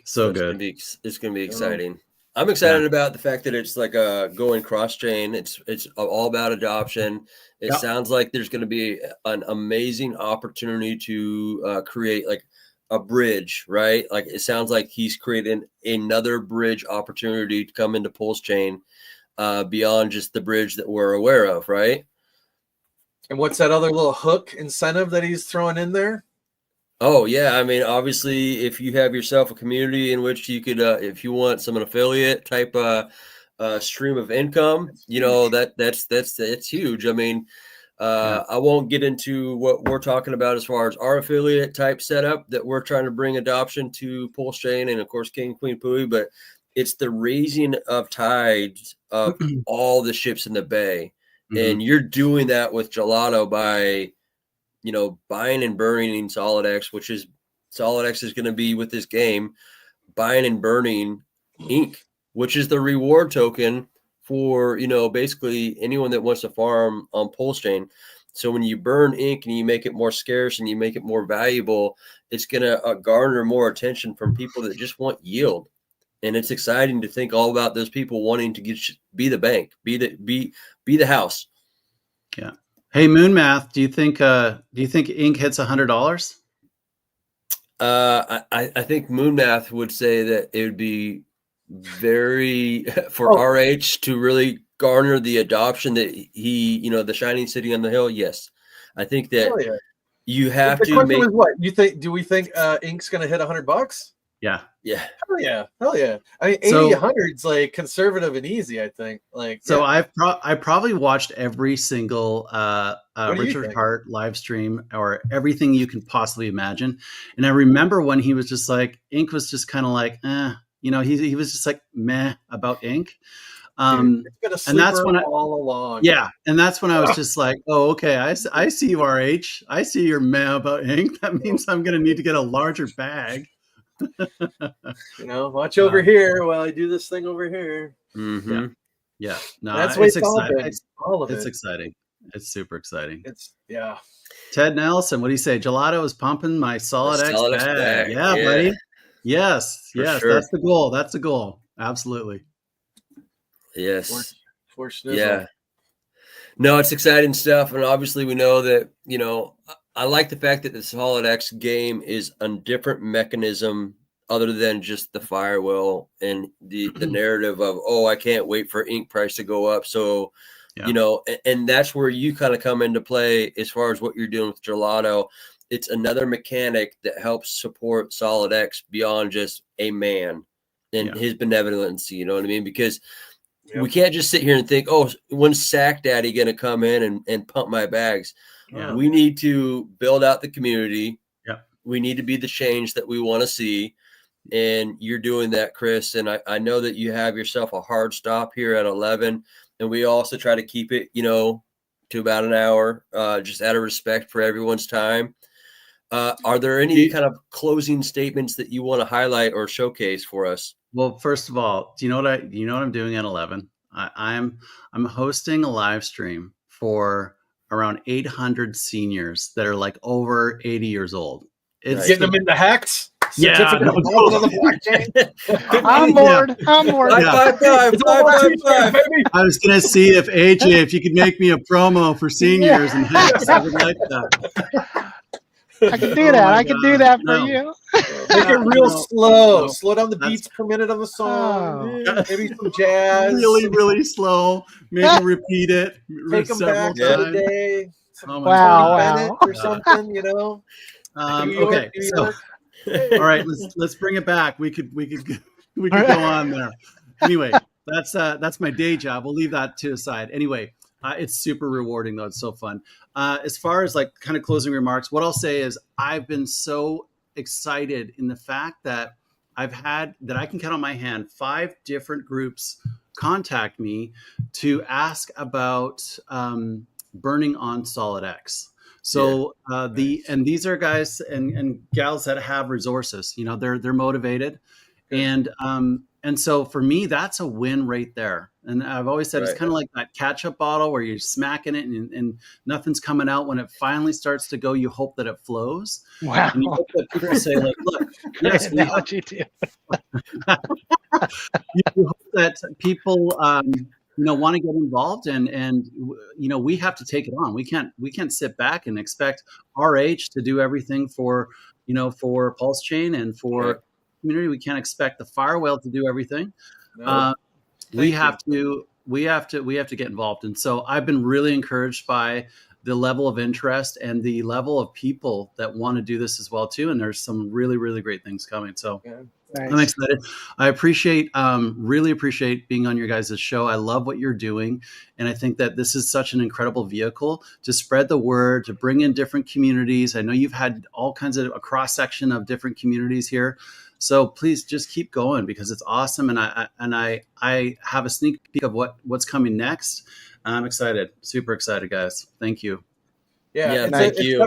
So good. It's gonna be exciting. I'm excited about the fact that it's like going cross chain. It's all about adoption. It sounds like there's going to be an amazing opportunity to create like a bridge, right? Like it sounds like he's creating another bridge opportunity to come into Pulsechain beyond just the bridge that we're aware of, right? And what's that other little hook incentive that he's throwing in there? Oh yeah, I mean, obviously, if you have yourself a community in which you could, if you want some affiliate type stream of income, that's huge. I mean, I won't get into what we're talking about as far as our affiliate type setup that we're trying to bring adoption to Pulsechain and of course King Pooie, but it's the raising of tides of all the ships in the bay, and you're doing that with Gelato by buying and burning Solid X, which is Solid X is going to be with this game, buying and burning ink, which is the reward token for, basically anyone that wants to farm on Pulsechain. So when you burn ink and you make it more scarce and you make it more valuable, it's going to garner more attention from people that just want yield. And it's exciting to think all about those people wanting to be the bank, be the house. Yeah. Hey, Moon Math, do you think ink hits $100? I think Moon Math would say that it would be very for RH to really garner the adoption that he, the shining city on the hill. Yes, I think that you have to make. What you think? Do we think ink's going to hit $100? Yeah. Hell yeah. I mean, 80, 100 is like conservative and easy, I think. I probably watched every single Richard Hart live stream or everything you can possibly imagine. And I remember when he was just like, ink was just kind of like, he was just like meh about ink. And that's when all along. Yeah. And that's when I was just like, oh, okay. I see you, RH. I see you're meh about ink. That means I'm going to need to get a larger bag. Watch over here while I do this thing over here. Mm-hmm. Yeah. No, that's what it's exciting. All of it. It's exciting. It's super exciting. Yeah. Ted Nelson, what do you say? Gelato is pumping my Solid X bag. Yeah, buddy. Yes. Sure. That's the goal. That's the goal. Absolutely. Yes. For sure. Yeah. No, it's exciting stuff. And obviously we know that, I like the fact that the Solid X game is a different mechanism other than just the firewall and the narrative of, I can't wait for ink price to go up. So, and that's where you kind of come into play as far as what you're doing with Gelato. It's another mechanic that helps support Solid X beyond just a man. and his benevolence. You know what I mean? Because Yep. we can't just sit here and think, oh, when's Sack Daddy going to come in and pump my bags? Yeah. We need to build out the community. Yep. We need to be the change that we want to see. And you're doing that, Chris. And I know that you have yourself a hard stop here at 11. And we also try to keep it, to about an hour, just out of respect for everyone's time. Are there any kind of closing statements that you want to highlight or showcase for us? Well, first of all, do you know what I'm doing at 11? I'm hosting a live stream for around 800 seniors that are like over 80 years old. It's Getting them into hacks. Yeah, Certificate of deposit on the blockchain. I'm bored. I'm bored. Five. I was gonna see if AJ, if you could make me a promo for seniors and hacks, I would like that. I can do that. I can do that for you. Make it real slow. Slow down the beats per minute of the song. Maybe some jazz. Really, really slow. Maybe repeat it. Take them back to the day. Oh my Wow. Bennett or something, New York, Okay, New so York. all right, let's bring it back. We could go on there. Anyway, that's my day job. We'll leave that to the side. Anyway, it's super rewarding though. It's so fun. As far as like kind of closing remarks, what I'll say is I've been so excited in the fact that I can count on my hand 5 different groups contact me to ask about burning on SolidX. So these are guys and gals that have resources. They're motivated, and so for me that's a win right there. And I've always said it's kind of like that ketchup bottle where you're smacking it and nothing's coming out. When it finally starts to go, you hope that it flows. Wow. And you hope that people say, like, look, yes, we hope, you hope that people want to get involved and we have to take it on. We can't sit back and expect RH to do everything for Pulsechain and for community. We can't expect the Fire Whale to do everything. No. We have to get involved. And so I've been really encouraged by the level of interest and the level of people that want to do this as well too. And there's some really, really great things coming. So Nice. I'm excited. I really appreciate being on your guys' show. I love what you're doing. And I think that this is such an incredible vehicle to spread the word, to bring in different communities. I know you've had all kinds of a cross section of different communities here. So please just keep going because it's awesome. And I have a sneak peek of what's coming next. I'm excited. Super excited, guys. Thank you. Yeah, thank you.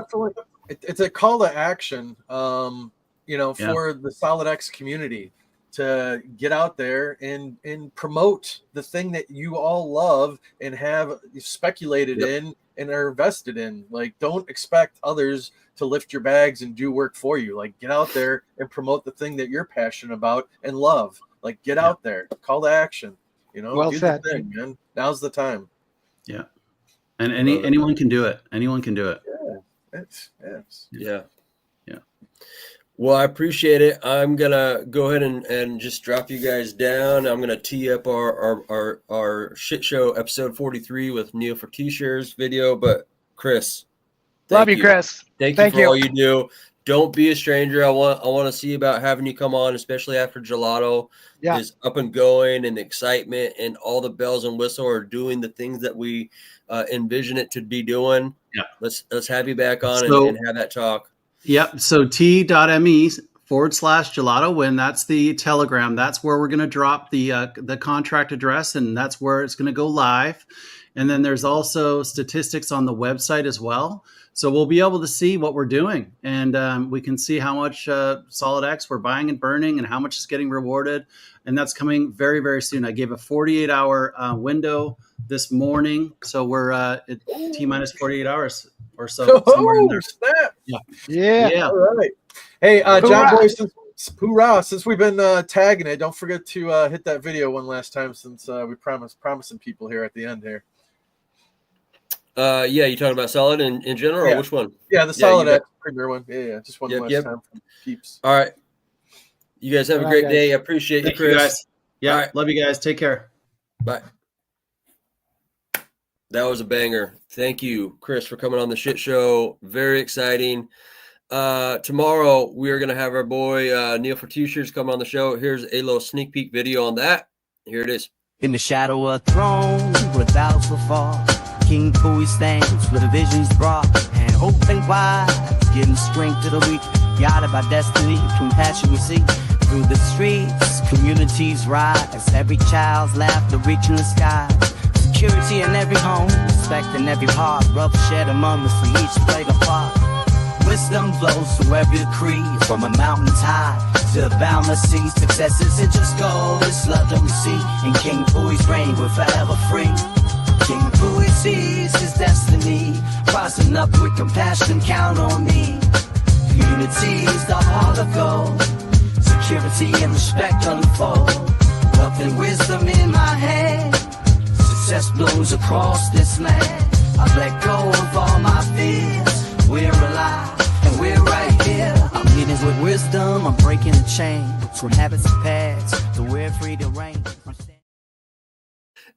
It's a call to action, for the SolidX community to get out there and promote the thing that you all love and have speculated in and are invested in. Like, don't expect others to lift your bags and do work for you. Like, get out there and promote the thing that you're passionate about and love. Like, get out there, call to action. Well do said. the thing, man. Now's the time. Yeah, and anyone can do it. Anyone can do it. Yeah. Well, I appreciate it. I'm gonna go ahead and just drop you guys down. I'm gonna tee up our shit show episode 43 with Neil for T-shirts video. But Chris, Love you, Chris. Thank you for all you do. Don't be a stranger. I want to see about having you come on, especially after Gelato is up and going and the excitement and all the bells and whistles are doing the things that we envision it to be doing. Yeah. Let's have you back on and have that talk. Yep. So t.me/Gelato win. That's the Telegram. That's where we're going to drop the contract address, and that's where it's going to go live. And then there's also statistics on the website as well. So we'll be able to see what we're doing, and we can see how much SolidX we're buying and burning and how much is getting rewarded. And that's coming very, very soon. I gave a 48-hour window this morning. So we're at T-minus 48 hours or so. Somewhere in there. Snap. Yeah. All right. Hey, John Boy, since we've been tagging it, don't forget to hit that video one last time since we promising people here at the end here. You talking about Solid in general, or which one? Yeah, the Solid Premier one. Yeah. Just one last time for keeps. All right. You guys have a great day. I appreciate you, Chris. You guys. Yeah. All right. Love you guys. Take care. Bye. That was a banger. Thank you, Chris, for coming on the shit show. Very exciting. Tomorrow we're going to have our boy Neil for T-shirts come on the show. Here's a little sneak peek video on that. Here it is. In the shadow of a throne where thousands will fall, King Pooie stands with the visions brought and open wide, giving strength to the weak, guided by destiny, compassion we see. Through the streets, communities rise, every child's laughter reaching the skies. Security in every home, respect in every heart, love shared among us, we each play the part. Wisdom flows through every creed, from a mountain's high to the boundless sea. Success isn't just gold, it's love that we see. In King Pooie's reign, we're forever free. King Pooie sees his destiny, rising up with compassion, count on me. Unity's the heart of gold, security and respect unfold. Wealth and wisdom in my head, success blooms across this land. I let go of all my fears, we're alive and we're right here. I'm leading with wisdom, I'm breaking the chains, from habits and paths to where freedom reigns.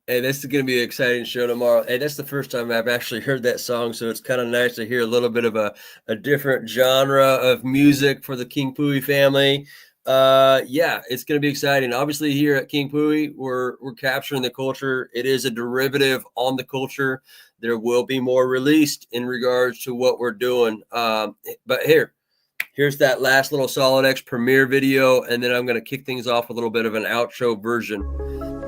Hey, this is going to be an exciting show tomorrow. Hey, that's the first time I've actually heard that song, so it's kind of nice to hear a little bit of a different genre of music for the King Pooie family. Yeah, it's going to be exciting. Obviously, here at King Pooie, we're capturing the culture. It is a derivative on the culture. There will be more released in regards to what we're doing. But here's that last little Solid X premiere video, and then I'm going to kick things off with a little bit of an outro version.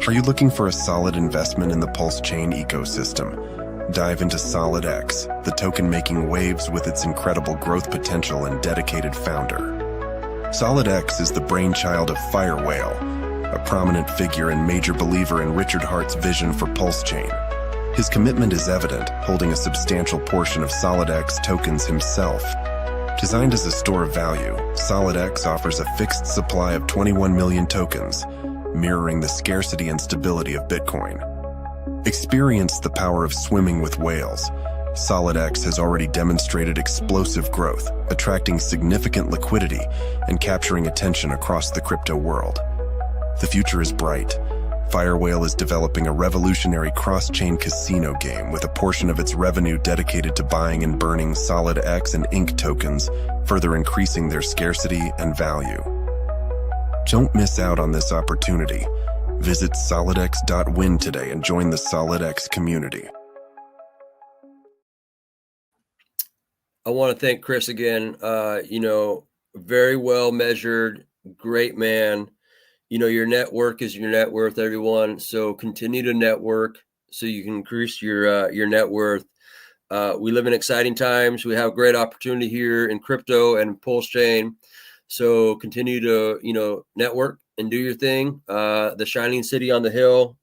Are you looking for a solid investment in the Pulsechain ecosystem? Dive into Solid X, the token making waves with its incredible growth potential and dedicated founder. Solid X is the brainchild of Firewhale, a prominent figure and major believer in Richard Hart's vision for Pulsechain. His commitment is evident, holding a substantial portion of Solid X tokens himself. Designed as a store of value, Solid X offers a fixed supply of 21 million tokens, mirroring the scarcity and stability of Bitcoin. Experience the power of swimming with whales. Solid X has already demonstrated explosive growth, attracting significant liquidity and capturing attention across the crypto world. The future is bright. Firewhale is developing a revolutionary cross-chain casino game with a portion of its revenue dedicated to buying and burning Solid X and Ink tokens, further increasing their scarcity and value. Don't miss out on this opportunity. Visit solidx.win today and join the Solid X community. I want to thank Chris again. Very well measured, great man. Your network is your net worth, everyone. So continue to network so you can increase your net worth. We live in exciting times. We have great opportunity here in crypto and Pulsechain. So continue to, network and do your thing. The shining city on the hill,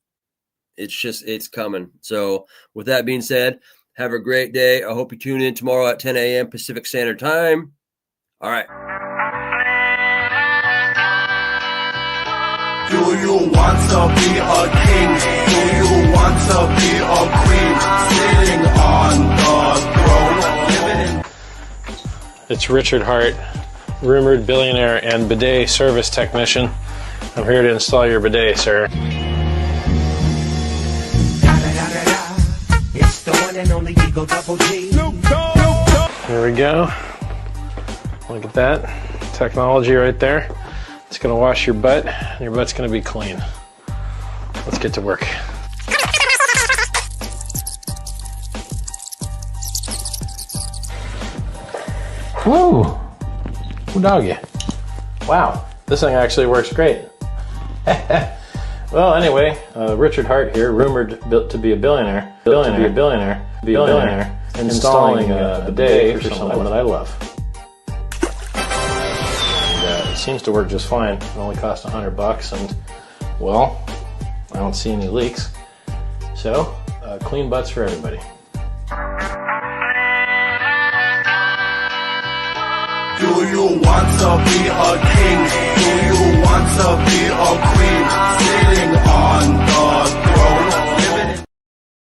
it's coming. So with that being said, have a great day. I hope you tune in tomorrow at 10 a.m. Pacific Standard Time. All right. Do you want to be a king? Do you want to be a queen? Sitting on the throne. It's Richard Hart, rumored billionaire and bidet service technician. I'm here to install your bidet, sir. It's the one and only Eagle Double G. Here we go. Look at that technology right there. It's going to wash your butt, and your butt's going to be clean. Let's get to work. Woo! Ooh, doggy. Wow, this thing actually works great. Well, anyway, Richard Hart here, rumored to be a billionaire, installing a bidet for someone that I love. It seems to work just fine. It only cost $100, and well, I don't see any leaks. So, clean butts for everybody. Do you want to be a king? Do you want to be a queen? Sitting on